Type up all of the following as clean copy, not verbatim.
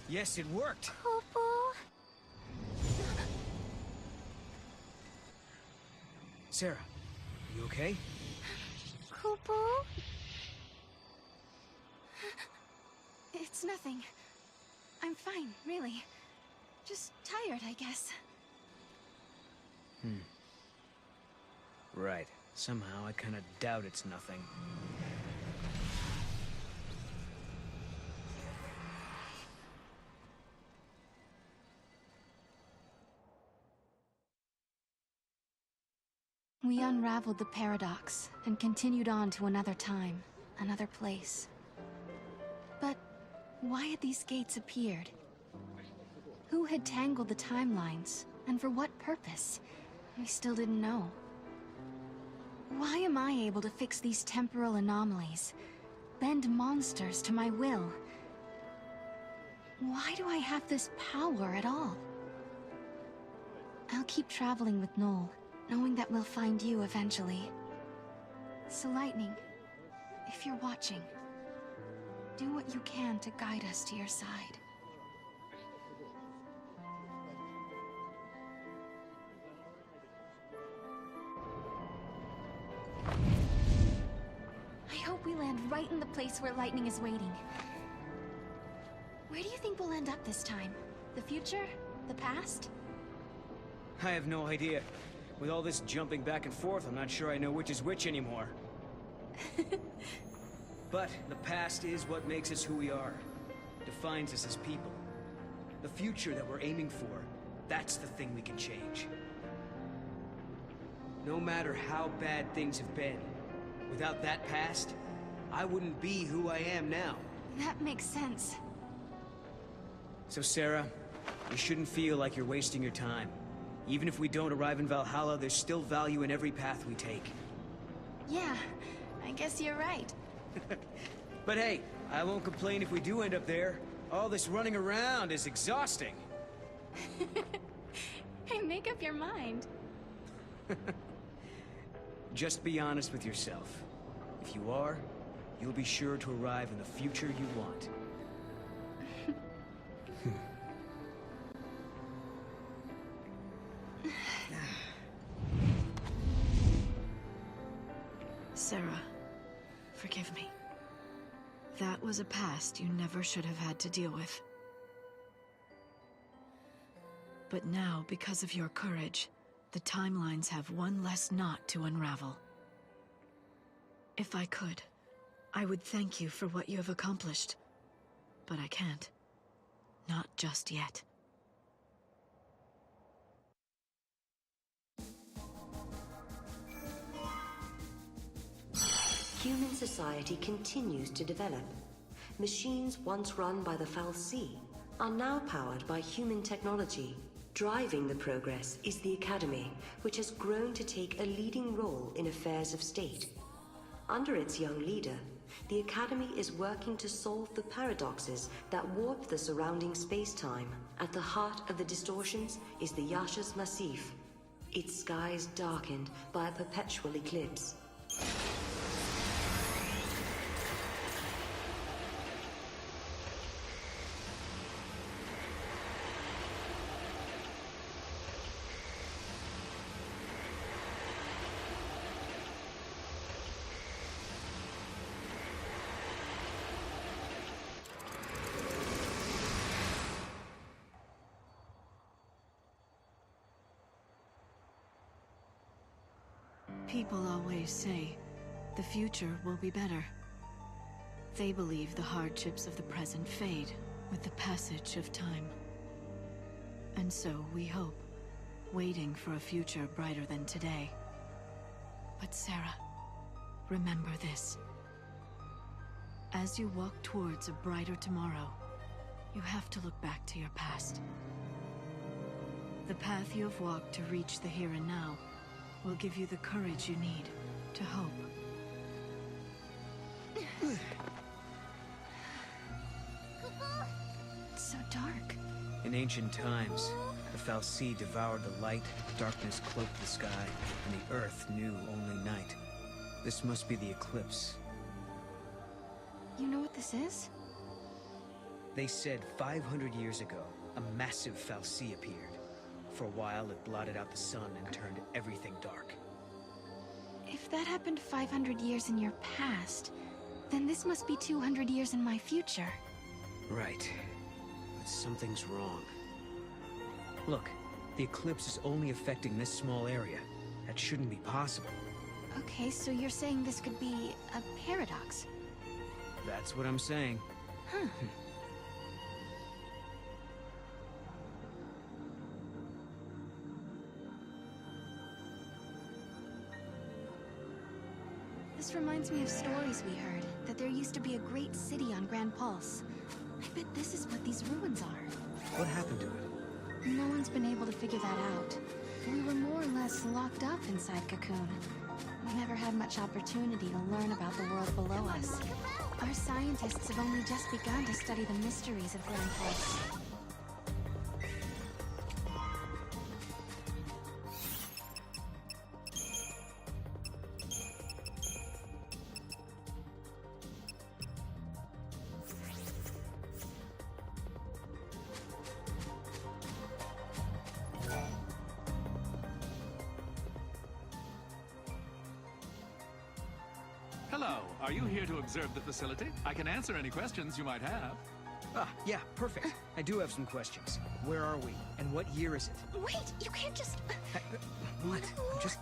Yes, it worked! Popo? Sarah, are you okay? Popo? It's nothing. I'm fine, really. Just tired, I guess. Right. Somehow I kinda doubt it's nothing. We unraveled the paradox and continued on to another time, another place. But why had these gates appeared? Who had tangled the timelines, and for what purpose? We still didn't know. Why am I able to fix these temporal anomalies, bend monsters to my will? Why do I have this power at all? I'll keep traveling with Noel, knowing that we'll find you eventually. So Lightning, if you're watching, do what you can to guide us to your side. I hope we land right in the place where Lightning is waiting. Where do you think we'll end up this time? The future? The past? I have no idea. With all this jumping back and forth, I'm not sure I know which is which anymore. But the past is what makes us who we are. Defines us as people. The future that we're aiming for, that's the thing we can change. No matter how bad things have been, without that past, I wouldn't be who I am now. That makes sense. So Sarah, you shouldn't feel like you're wasting your time. Even if we don't arrive in Valhalla, there's still value in every path we take. Yeah, I guess you're right. But hey, I won't complain if we do end up there. All this running around is exhausting. Hey, make up your mind. Just be honest with yourself. If you are, you'll be sure to arrive in the future you want. Sarah, forgive me. That was a past you never should have had to deal with. But now, because of your courage, the timelines have one less knot to unravel. If I could, I would thank you for what you have accomplished. But I can't. Not just yet. Human society continues to develop. Machines once run by the XIII are now powered by human technology. Driving the progress is the Academy, which has grown to take a leading role in affairs of state. Under its young leader, the Academy is working to solve the paradoxes that warp the surrounding space-time. At the heart of the distortions is the Yasha's Massif, its skies darkened by a perpetual eclipse. People always say, the future will be better. They believe the hardships of the present fade with the passage of time. And so we hope, waiting for a future brighter than today. But Sarah, remember this. As you walk towards a brighter tomorrow, you have to look back to your past. The path you have walked to reach the here and now will give you the courage you need to hope. It's so dark. In ancient times, the XIII devoured the light, darkness cloaked the sky, and the earth knew only night. This must be the eclipse. You know what this is? They said 500 years ago, a massive fal'Cie appeared. For a while, it blotted out the sun and turned everything dark. If that happened 500 years in your past, then this must be 200 years in my future. Right. But something's wrong. Look, the eclipse is only affecting this small area. That shouldn't be possible. Okay, so you're saying this could be a paradox? That's what I'm saying. Huh. This reminds me of stories we heard, that there used to be a great city on Grand Pulse. I bet this is what these ruins are. What happened to it? No one's been able to figure that out. We were more or less locked up inside Cocoon. We never had much opportunity to learn about the world below us. Our scientists have only just begun to study the mysteries of Grand Pulse. Hello, are you here to observe the facility? I can answer any questions you might have. Ah, yeah, perfect. I do have some questions. Where are we? And what year is it? Wait, you can't just... What? I'm just...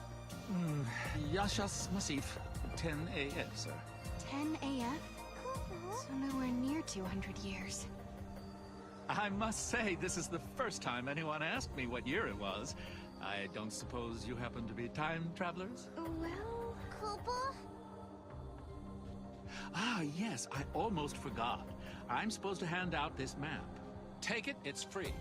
Yashas Masif, 10 AF, sir. 10 AF? So nowhere near 200 years. I must say, this is the first time anyone asked me what year it was. I don't suppose you happen to be time travelers? Well... Koopa? Ah, yes, I almost forgot. I'm supposed to hand out this map. Take it, it's free.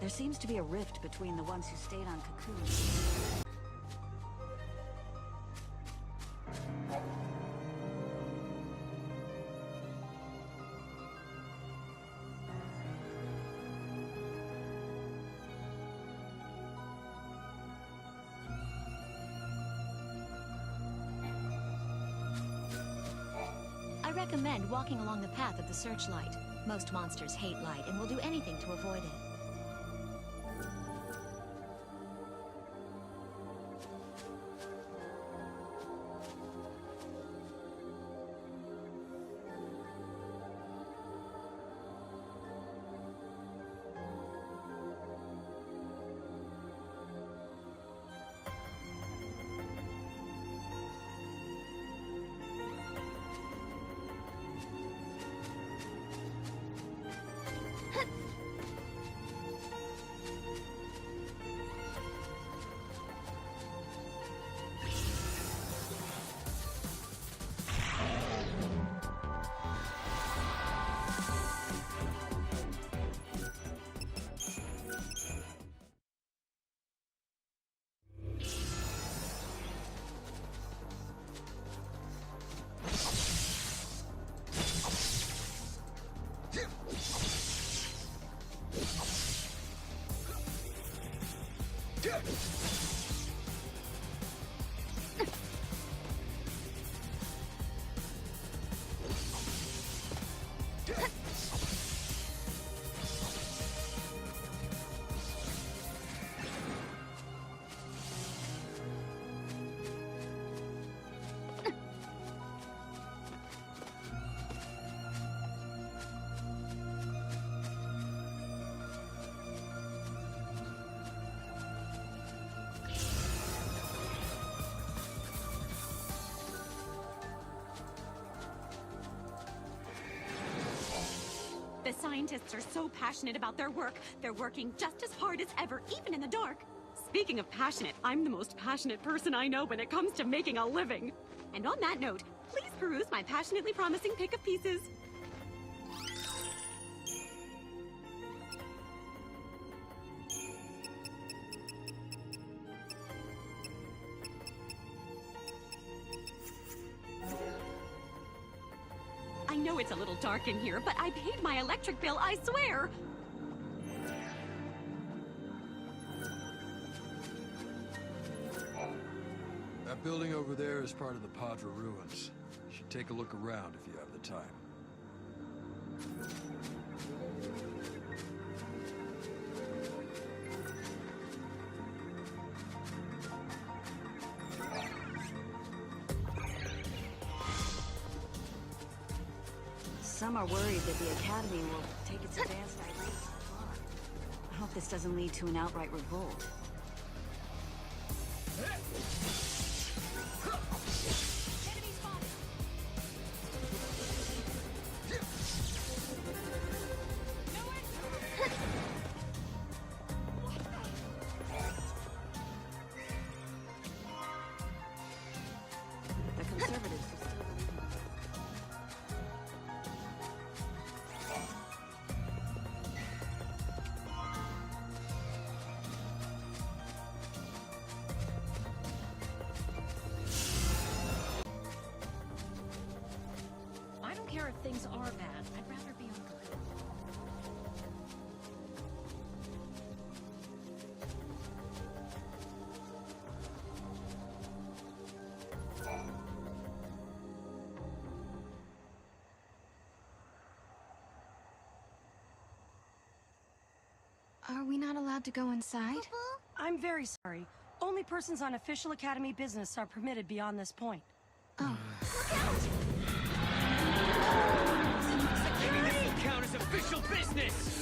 There seems to be a rift between the ones who stayed on Cocoon. I recommend walking along the path of the searchlight. Most monsters hate light and will do anything to avoid it. scientists are so passionate about their work, they're working just as hard as ever, even in the dark. Speaking of passionate, I'm the most passionate person I know when it comes to making a living. And on that note, please peruse my passionately promising pick of pieces. I know it's a little dark in here, but I paid my electric bill, I swear! That building over there is part of the Padra ruins. You should take a look around if you have the time. Some are worried that the Academy will take its advanced ideas too far. I hope this doesn't lead to an outright revolt. The Conservatives will still believe in this. I don't care if things are bad. I'd rather be on good. Are we not allowed to go inside? I'm very sorry. Only persons on official Academy business are permitted beyond this point. Oh. Maybe this will count as official business!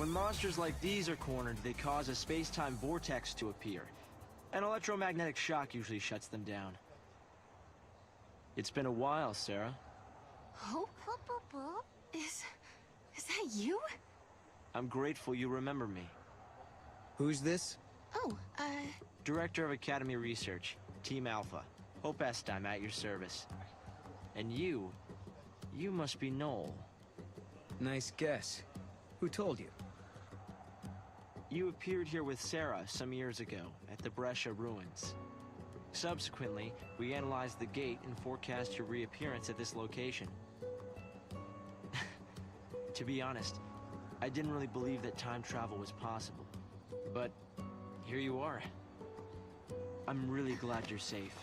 When monsters like these are cornered, they cause a space-time vortex to appear. An electromagnetic shock usually shuts them down. It's been a while, Sarah. Hope? Is that you? I'm grateful you remember me. Who's this? Oh, Director of Academy Research, Team Alpha. Hope Est, I'm at your service. And you must be Noel. Nice guess. Who told you? You appeared here with Sarah some years ago at the Brescia ruins. Subsequently, we analyzed the gate and forecast your reappearance at this location. To be honest, I didn't really believe that time travel was possible. But here you are. I'm really glad you're safe.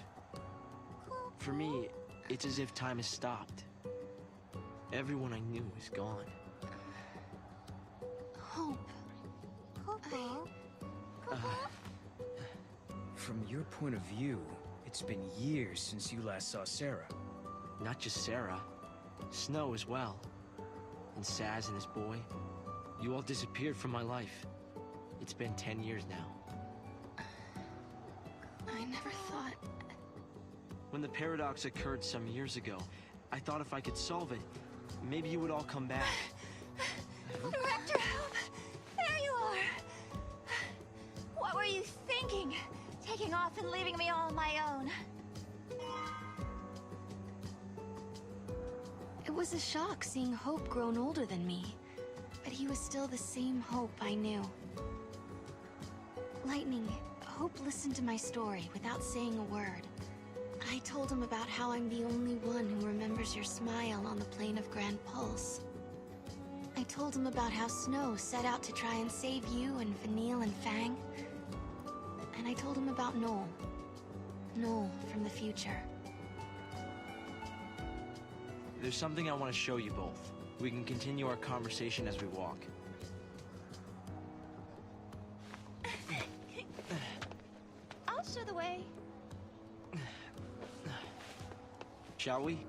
For me, it's as if time has stopped. Everyone I knew is gone. Hope. From your point of view, it's been years since you last saw Sarah. Not just Sarah. Snow as well. And Saz and his boy. You all disappeared from my life. It's been 10 years now. I never thought... When the paradox occurred some years ago, I thought if I could solve it, maybe you would all come back. Director, help! There you are! What were you thinking? Taking off and leaving me all on my own? It was a shock seeing Hope grown older than me. But he was still the same Hope I knew. Lightning, Hope listened to my story without saying a word. I told him about how I'm the only one who remembers your smile on the plane of Grand Pulse. I told him about how Snow set out to try and save you and Vanille and Fang. And I told him about Noel. Noel from the future. There's something I want to show you both. We can continue our conversation as we walk. I'll show the way. Shall we?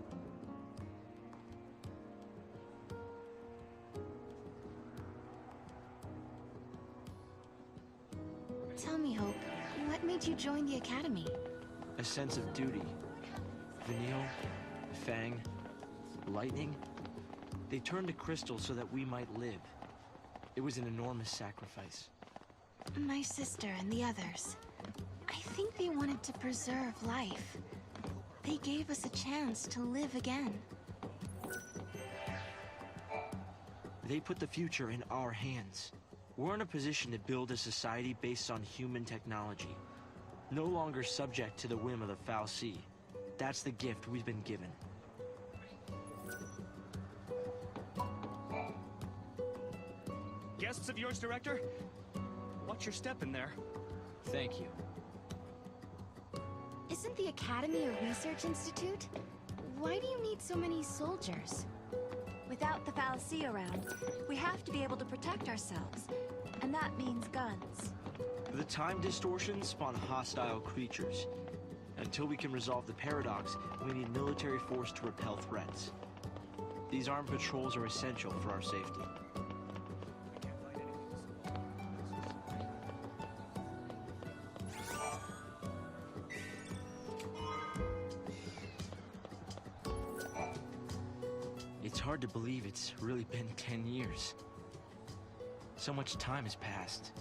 Tell me, Hope, what made you join the Academy? a sense of duty. Vanille, Fang, Lightning, they turned to Crystal so that we might live. It was an enormous sacrifice. My sister and the others. I think they wanted to preserve life. They gave us a chance to live again. They put the future in our hands. We're in a position to build a society based on human technology. No longer subject to the whim of the Foul Sea. That's the gift we've been given. Guests of yours, Director? Watch your step in there. Thank you. Isn't the Academy a research institute? Why do you need so many soldiers? Without the Foul Sea around, we have to be able to protect ourselves. And that means guns. The time distortions spawn hostile creatures. Until we can resolve the paradox, we need military force to repel threats. These armed patrols are essential for our safety. It's hard to believe it's really been 10 years. So much time has passed.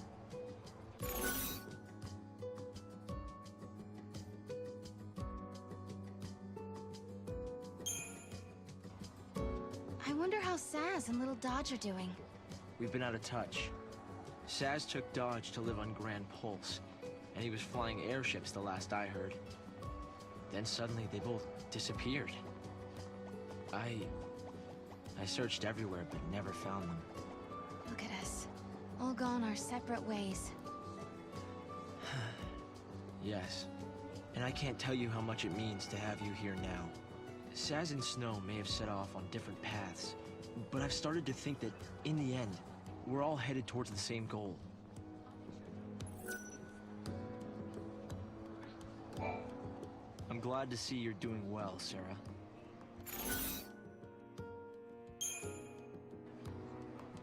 I wonder how Saz and Little Dodge are doing. We've been out of touch. Saz took Dodge to live on Grand Pulse, and he was flying airships the last I heard. Then suddenly they both disappeared. I searched everywhere but never found them. Look at us. All gone our separate ways. Yes. And I can't tell you how much it means to have you here now. Saz and Snow may have set off on different paths, but I've started to think that, in the end, we're all headed towards the same goal. I'm glad to see you're doing well, Sarah.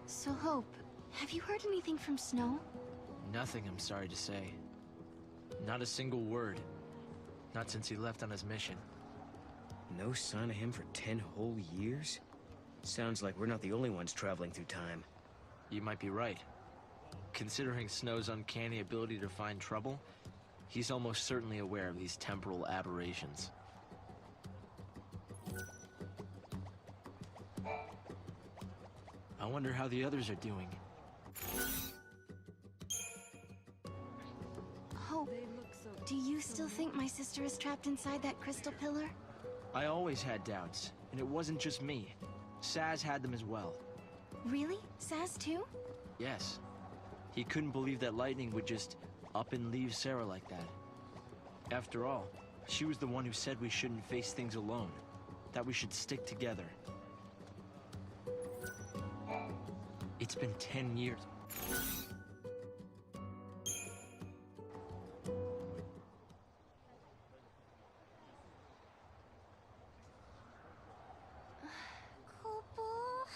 So, Hope, have you heard anything from Snow? Nothing, I'm sorry to say. Not a single word. Not since he left on his mission. No sign of him for 10 whole years? Sounds like we're not the only ones traveling through time. You might be right. Considering Snow's uncanny ability to find trouble, he's almost certainly aware of these temporal aberrations. I wonder how the others are doing. Hope, do you still think my sister is trapped inside that crystal pillar? I always had doubts, and it wasn't just me. Saz had them as well. Really? Saz too? Yes. He couldn't believe that Lightning would just up and leave Sarah like that. After all, she was the one who said we shouldn't face things alone, that we should stick together. It's been 10 years.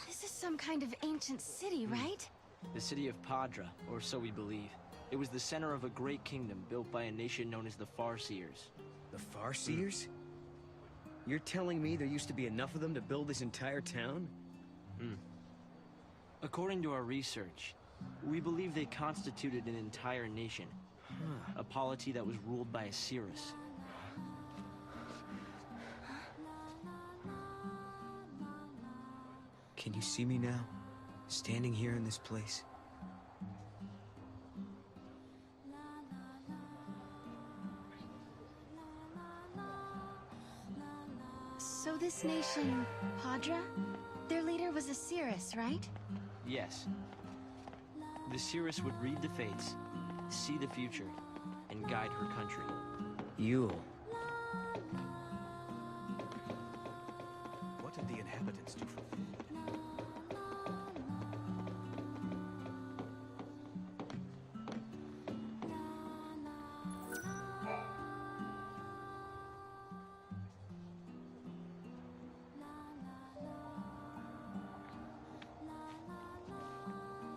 This is some kind of ancient city, right? The city of Padra, or so we believe. It was the center of a great kingdom built by a nation known as the Farseers. The Farseers? You're telling me there used to be enough of them to build this entire town? According to our research, we believe they constituted an entire nation. A polity that was ruled by a Cirrus. Can you see me now? Standing here in this place? So this nation, Padra? Their leader was a Cirrus, right? Yes. The Cirrus would read the fates, see the future, and guide her country. Yule. What did the inhabitants do for food?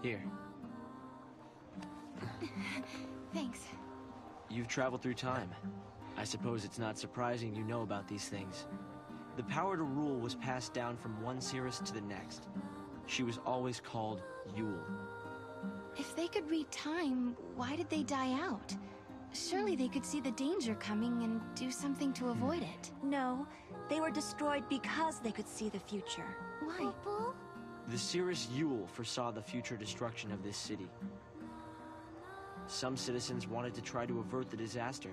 Here. Thanks. You've traveled through time. I suppose it's not surprising you know about these things. The power to rule was passed down from one Cirrus to the next. She was always called Yule. If they could read time, why did they die out? Surely they could see the danger coming and do something to avoid it. No, they were destroyed because they could see the future. Why? The Cirrus Yule foresaw the future destruction of this city. Some citizens wanted to try to avert the disaster.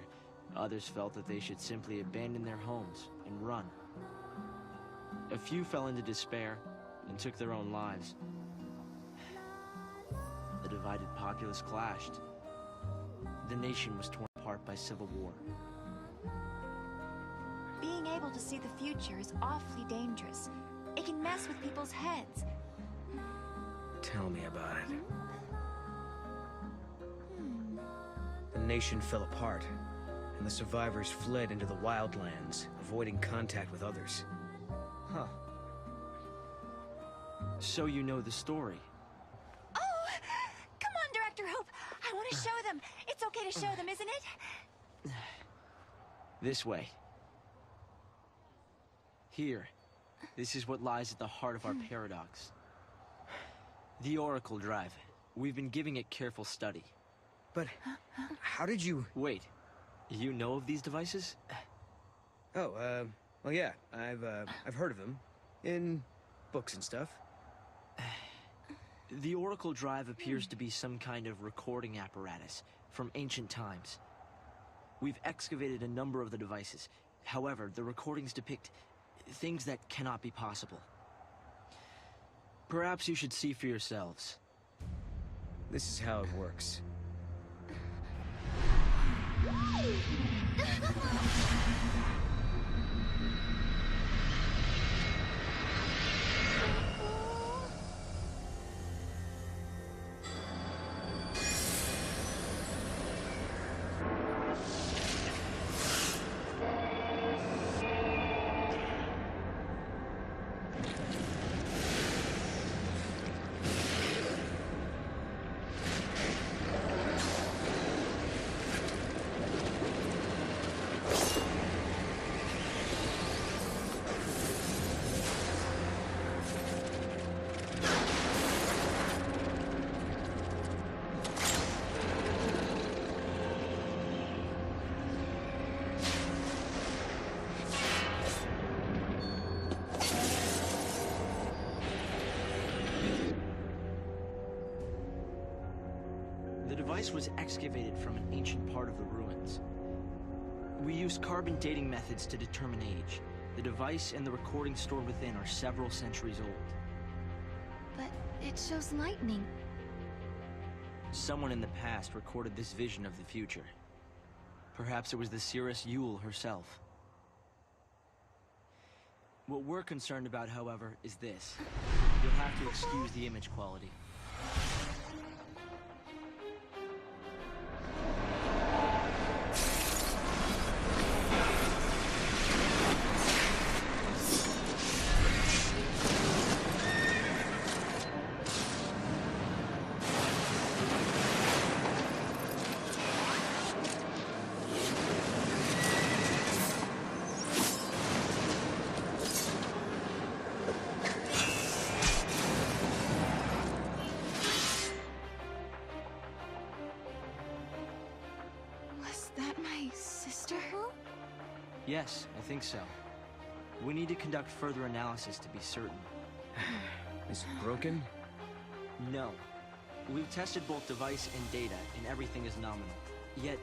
Others felt that they should simply abandon their homes and run. A few fell into despair and took their own lives. The divided populace clashed. The nation was torn apart by civil war. Being able to see the future is awfully dangerous. It can mess with people's heads. Tell me about it. The nation fell apart, and the survivors fled into the wildlands, avoiding contact with others. Huh. So you know the story. Oh! Come on, Director Hope! I want to show them! It's okay to show them, isn't it? This way. Here. This is what lies at the heart of our paradox. The Oracle Drive. We've been giving it careful study. But how did you... Wait. You know of these devices? Oh, well, yeah. I've heard of them. In books and stuff. The Oracle Drive appears to be some kind of recording apparatus from ancient times. We've excavated a number of the devices. However, the recordings depict things that cannot be possible. Perhaps you should see for yourselves. This is how it works. The device was excavated from an ancient part of the ruins. We used carbon dating methods to determine age. The device and the recording stored within are several centuries old. But it shows lightning. Someone in the past recorded this vision of the future. Perhaps it was the Cirrus Yule herself. What we're concerned about, however, is this. You'll have to excuse the image quality. Yes, I think so. We need to conduct further analysis to be certain. Is it broken? No. We've tested both device and data, and everything is nominal. Yet,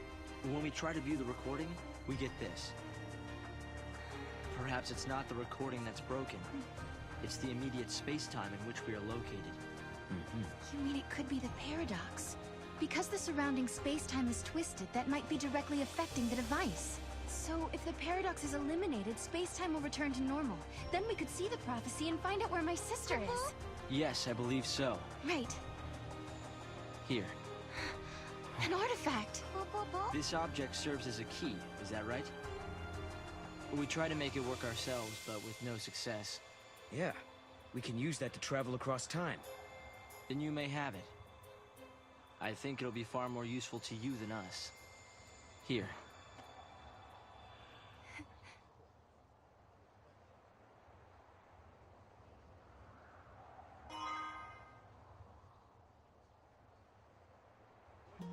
when we try to view the recording, we get this. Perhaps it's not the recording that's broken. It's the immediate space-time in which we are located. You mean it could be the paradox? Because the surrounding space-time is twisted, that might be directly affecting the device. So, if the paradox is eliminated, space-time will return to normal. Then we could see the prophecy and find out where my sister is. Yes, I believe so. Right. Here. An artifact! This object serves as a key, is that right? We try to make it work ourselves, but with no success. Yeah. We can use that to travel across time. Then you may have it. I think it'll be far more useful to you than us. Here.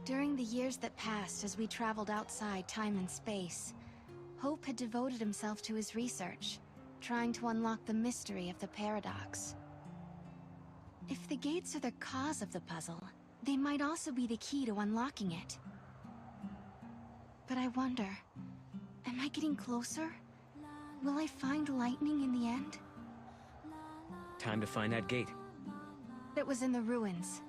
During the years that passed as we traveled outside time and space, Hope had devoted himself to his research, trying to unlock the mystery of the paradox. If the gates are the cause of the puzzle, they might also be the key to unlocking it. But I wonder, am I getting closer? Will I find lightning in the end? Time to find that gate. It was in the ruins.